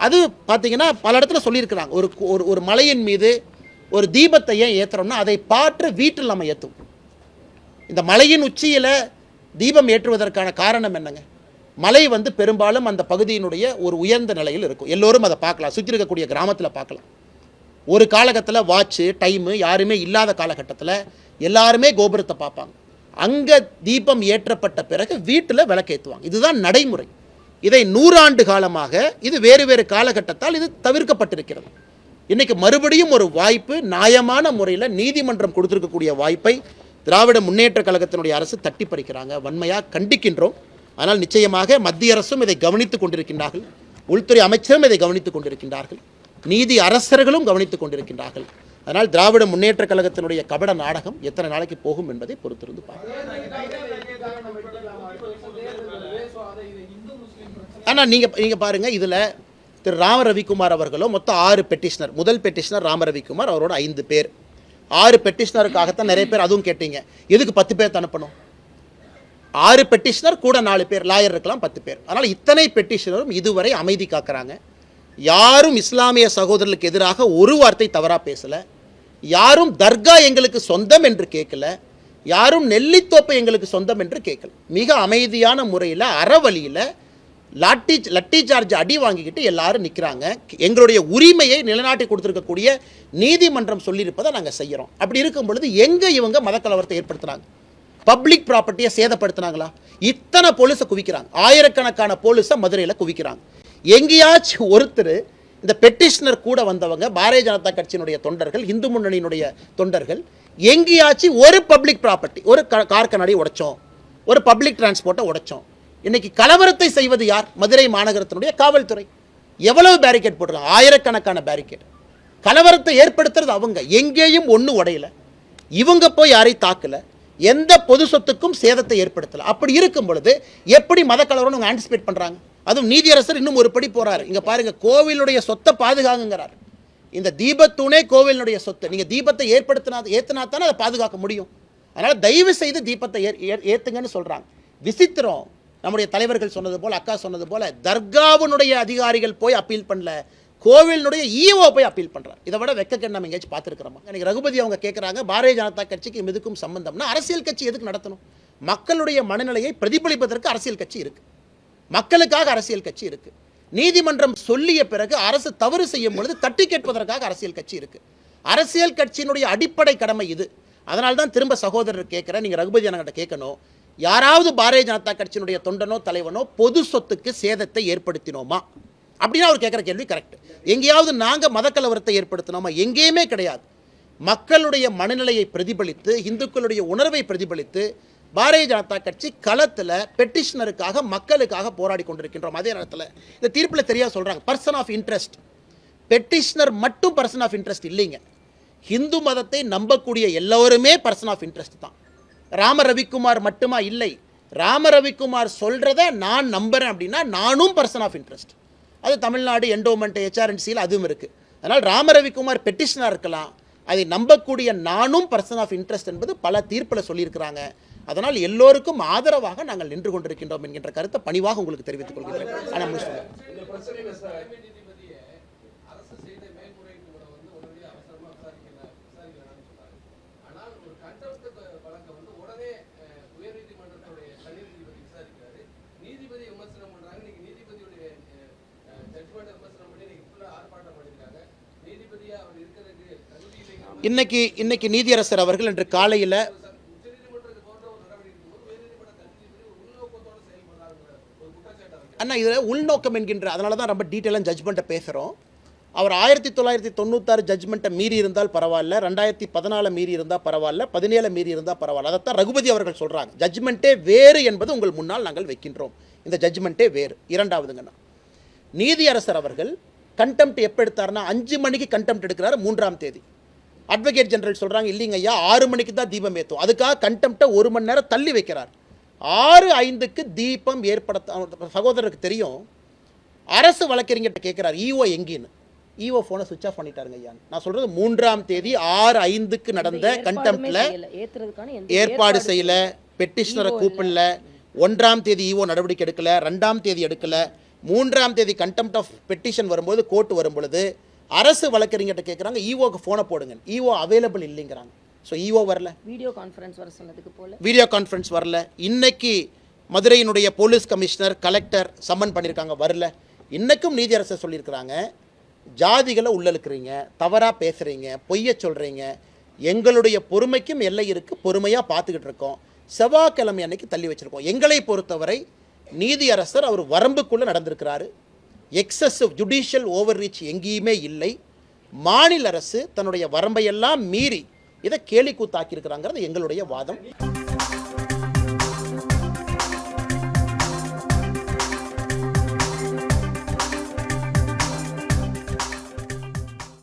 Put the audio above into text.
அது பார்த்தீங்கன்னா பல இடத்துல சொல்லியிருக்கிறாங்க. ஒரு ஒரு மலையின் மீது ஒரு தீபத்தை ஏன் ஏற்றுறோம்னா அதை பார்த்து வீட்டில் நம்ம ஏற்றுவோம். இந்த மலையின் உச்சியில் தீபம் ஏற்றுவதற்கான காரணம் என்னங்க? மலை வந்து பெரும்பாலும் அந்த பகுதியினுடைய ஒரு உயர்ந்த நிலையில் இருக்கும். எல்லோரும் அதை பார்க்கலாம், சுற்றி இருக்கக்கூடிய கிராமத்தில் பார்க்கலாம். ஒரு காலகட்டத்தில் வாட்சு டைமு யாருமே இல்லாத காலகட்டத்தில் எல்லாருமே கோபுரத்தை பார்ப்பாங்க. அங்கே தீபம் ஏற்றப்பட்ட பிறகு வீட்டில் விளக்கேற்றுவாங்க. இதுதான் நடைமுறை. இதை 100 ஆண்டு காலமாக இது வேறு வேறு காலகட்டத்தால் இது தவிர்க்கப்பட்டிருக்கிறது. இன்றைக்கி மறுபடியும் ஒரு வாய்ப்பு, நியாயமான முறையில் நீதிமன்றம் கொடுத்துருக்கக்கூடிய வாய்ப்பை திராவிட முன்னேற்ற கழகத்தினுடைய அரசு தட்டி பறிக்கிறாங்க. வன்மையாக கண்டிக்கின்றோம். ஆனால் நிச்சயமாக மத்திய அரசும் இதை கவனித்துக் கொண்டிருக்கின்றார்கள், உள்துறை அமைச்சரும் இதை கவனித்துக் கொண்டிருக்கின்றார்கள், நீதி அரசர்களும் கவனித்துக் கொண்டிருக்கின்றார்கள். அதனால் திராவிட முன்னேற்ற கழகத்தினுடைய கபட நாடகம் எத்தனை நாளைக்கு போகும் என்பதை பொறுத்திருந்து பார்க்கலாம். ஆனால் நீங்கள் பாருங்கள், இதில் திரு ராம ரவிக்குமார் அவர்களும் மொத்தம் 6 பெட்டிஷனர். முதல் பெட்டிஷனர் ராம ரவிக்குமார், அவரோட 5 பேர். 6 பெட்டிஷனருக்காகத்தான் நிறைய பேர் அதுவும் கேட்டீங்க, எதுக்கு 10 பேர் அனுப்பணும்? 6 பெட்டிஷனர் கூட 4 பேர், லாயர் இருக்கலாம் 10 பேர். அதனால் இத்தனை பெட்டிஷனரும் இதுவரை அமைதி காக்கிறாங்க. யாரும் இஸ்லாமிய சகோதரர்களுக்கு எதிராக ஒரு வார்த்தை தவறாக பேசலை. யாரும் தர்கா எங்களுக்கு சொந்தம் என்று கேட்கல. யாரும் நெல்லித்தோப்பை எங்களுக்கு சொந்தம் என்று கேட்கல. மிக அமைதியான முறையில் அறவழியில் லட்டி சார்ஜ் அடி வாங்கிக்கிட்டு எல்லாரும் நிற்கிறாங்க. எங்களுடைய உரிமையை நிலைநாட்டி கொடுத்துருக்கக்கூடிய நீதிமன்றம் சொல்லியிருப்பதை நாங்கள் செய்கிறோம். அப்படி இருக்கும் பொழுது எங்கே இவங்க மதக்கலவரத்தை ஏற்படுத்துனாங்க? பப்ளிக் ப்ராப்பர்ட்டியை சேதப்படுத்தினாங்களா? இத்தனை போலீஸை குவிக்கிறாங்க, ஆயிரக்கணக்கான போலீஸை மதுரையில் குவிக்கிறாங்க. எங்கேயாச்சும் ஒருத்தர் இந்த பெட்டிஷனர் கூட வந்தவங்க பாரதிய ஜனதா கட்சியினுடைய தொண்டர்கள், இந்து முன்னணியினுடைய தொண்டர்கள், எங்கேயாச்சும் ஒரு பப்ளிக் ப்ராப்பர்ட்டி, ஒரு கார் கண்ணாடி உடைச்சோம், ஒரு பப்ளிக் டிரான்ஸ்போர்ட்டை உடைச்சோம்? இன்னைக்கு கலவரத்தை செய்வது யார்? மதுரை மாநகரத்தினுடைய காவல்துறை. எவ்வளவு பேரிகேட் போட்டிருக்காங்க? ஆயிரக்கணக்கான பேரிகேட். கலவரத்தை ஏற்படுத்துறது அவங்க. எங்கேயும் ஒன்று உடையல, இவங்க போய் யாரையும் தாக்கல, எந்த பொது சொத்துக்கும் சேதத்தை ஏற்படுத்தலை. அப்படி இருக்கும் பொழுது எப்படி மத கலவரம் ஆன்டிசிபேட் பண்ணுறாங்க? அதுவும் நீதியரசர் இன்னும் ஒரு படி போறாரு. இங்க பாருங்க, கோவிலுடைய சொத்தை பாதுகாங்கிறார். இந்த தீபத்தூணே கோவிலுடைய சொத்து. நீங்க தீபத்தை ஏற்றினா தானே அதை பாதுகாக்க முடியும். அதனால தயவு செய்து தீபத்தை ஏத்துங்கன்னு சொல்றாங்க. விசித்திரம், நம்முடைய தலைவர்கள் சொன்னது போல, அக்கா சொன்னது போல, தர்காவினுடைய அதிகாரிகள் போய் அப்பீல் பண்ணல, கோவிலினுடைய ஈஓ போய் அப்பீல் பண்றார். இதை விட வெக்கக்கேடு நம்ம எங்கேயாச்சும் பார்த்துருக்கிறோமா? எனக்கு ரகுபதி அவங்க கேட்குறாங்க, பாரதிய ஜனதா கட்சிக்கு இதுக்கும் சம்பந்தம்னா அரசியல் கட்சி எதுக்கு நடத்தணும்? மக்களுடைய மனநிலையை பிரதிபலிப்பதற்கு அரசியல் கட்சி இருக்கு, மக்களுக்காக அரசியல் கட்சி இருக்கு. நீதிமன்றம் சொல்லிய பிறகு அரசு தவறு செய்யும் பொழுது தட்டி கேட்பதற்காக அரசியல் கட்சி இருக்கு. அரசியல் கட்சியினுடைய அடிப்படை கடமை இது. அதனால தான் திரும்ப சகோதரர் கேட்குறேன், நீங்கள் ரகுபதி அண்ணங்கிட்ட கேட்கணும், யாராவது பாரதிய ஜனதா கட்சியினுடைய தொண்டனோ தலைவனோ பொது சொத்துக்கு சேதத்தை ஏற்படுத்தினோமா அப்படின்னா அவர் கேட்குற கேள்வி கரெக்ட். எங்கேயாவது நாங்கள் மதக்கலவரத்தை ஏற்படுத்தினோமா? எங்கேயுமே கிடையாது. மக்களுடைய மனநிலையை பிரதிபலித்து, இந்துக்களுடைய உணர்வை பிரதிபலித்து பாரதிய ஜனதா கட்சி களத்தில் பெட்டிஷனருக்காக மக்களுக்காக போராடி கொண்டிருக்கின்றோம். அதே நேரத்தில் இந்த தீர்ப்பில் தெரியாது சொல்கிறாங்க, பர்சன் ஆஃப் இன்ட்ரெஸ்ட். பெட்டிஷனர் மட்டும் பர்சன் ஆஃப் இன்ட்ரெஸ்ட் இல்லைங்க. ஹிந்து மதத்தை நம்பக்கூடிய எல்லோருமே பர்சன் ஆஃப் இன்ட்ரெஸ்ட் தான். ராம ரவிக்குமார் மட்டுமா? இல்லை. ராம ரவிக்குமார் சொல்கிறத நான் நம்புகிறேன் அப்படின்னா நானும் பர்சன் ஆஃப் இன்ட்ரெஸ்ட். அது தமிழ்நாடு என்டோமெண்ட் HRNCயில் அதுவும் இருக்குது. அதனால் ராம ரவிக்குமார் பெட்டிஷனாக இருக்கலாம், அதை நம்பக்கூடிய நானும் பர்சன் ஆஃப் இன்ட்ரெஸ்ட் என்பது பல தீர்ப்பில் சொல்லியிருக்கிறாங்க. அதனால் எல்லோருக்கும் ஆதரவாக நாங்கள் நின்று கொண்டிருக்கின்றோம் என்கின்ற கருத்தை பணிவாக உங்களுக்கு தெரிவித்துக் கொள்கிறேன். ஆனால் இன்னைக்கு நீதியரசர் அவர்கள் இன்று காலையில் அண்ணா இதில் உள்நோக்கம் என்கின்ற, அதனால தான் ரொம்ப டீட்டெயிலாக ஜட்ஜ்மெண்ட்டை பேசுகிறோம். அவர் 1996 ஜட்ஜ்மெண்ட்டை மீறி இருந்தால் பரவாயில்ல, 2014 மீறி இருந்தால் பரவாயில்ல, 17 மீறி இருந்தால் பரவாயில்ல. அதைத்தான் ரகுபதி அவர்கள் சொல்கிறாங்க. ஜட்ஜ்மெண்ட்டே வேறு என்பது உங்கள் முன்னால் நாங்கள் வைக்கின்றோம். இந்த ஜட்ஜ்மெண்ட்டே வேறு. இரண்டாவதுங்கண்ணா, நீதியரசர் அவர்கள் கண்டெம்ட் எப்போ எடுத்தார்னா 5 மணிக்கு கண்டெம்ட் எடுக்கிறாரு, 3ஆம் தேதி. அட்வொகேட் ஜெனரல் சொல்கிறாங்க, இல்லைங்க ஐயா 6 மணிக்கு தான் தீபம் ஏற்றும். அதுக்காக கண்டெம்ட்டை 1 மணி நேரம் தள்ளி வைக்கிறார். 6:05க்கு தீபம் ஏற்படுத்த சகோதரருக்கு தெரியும். அரசு வழக்கறிஞர்கிட்ட கேட்குறாரு, ஈஓ எங்கேன்னு. ஈஓ ஃபோனை சுவிட்ச் ஆஃப் பண்ணிட்டாருங்க ஐயா. நான் சொல்கிறது 3ஆம் தேதி 6:05க்கு நடந்த கண்டெம்ட்டில் ஏற்பாடு செய்யலை, பெட்டிஷனரை கூப்பிடல, 1ஆம் தேதி ஈஓ நடவடிக்கை எடுக்கலை, 2ஆம் தேதி எடுக்கலை. 3ஆம் தேதி கண்டெம்ட் ஆஃப் பெட்டிஷன் வரும்போது கோர்ட் வரும் பொழுது அரசு வழக்கறிஞர்கிட்ட கேட்குறாங்க ஈஓக்கு ஃபோனை போடுங்க, ஈஓ அவைலபிள் இல்லைங்கிறாங்க. ஸோ ஈஓ வரல, வீடியோ கான்ஃபரன்ஸ் வர சொன்னதுக்கு போல வீடியோ கான்ஃபரன்ஸ் வரல. இன்னைக்கு மதுரையினுடைய போலீஸ் கமிஷனர் கலெக்டர் சம்மன் பண்ணியிருக்காங்க, வரல. இன்னைக்கும் நீதியரசர் சொல்லியிருக்கிறாங்க, ஜாதிகளை உள்ளழுக்கிறீங்க, தவறாக பேசுகிறீங்க, பொய்ய சொல்கிறீங்க, எங்களுடைய பொறுமைக்கும் எல்லை இருக்குது, பொறுமையாக பார்த்துக்கிட்டு இருக்கோம், செவ்வாய்க்கிழமை அன்னைக்கு தள்ளி வச்சுருக்கோம். எங்களை பொறுத்தவரை நீதியரசர் அவர் வரம்புக்குள்ளே நடந்திருக்கிறாரு. எக்ஸசிவ் ஜுடிஷியல் ஓவர் ரீச் எங்கேயுமே இல்லை. மாநில அரசு தன்னுடைய வரம்பையெல்லாம் மீறி இதை கேலி கூத்தாக்கியிருக்கிறாங்கிறது எங்களுடைய வாதம்.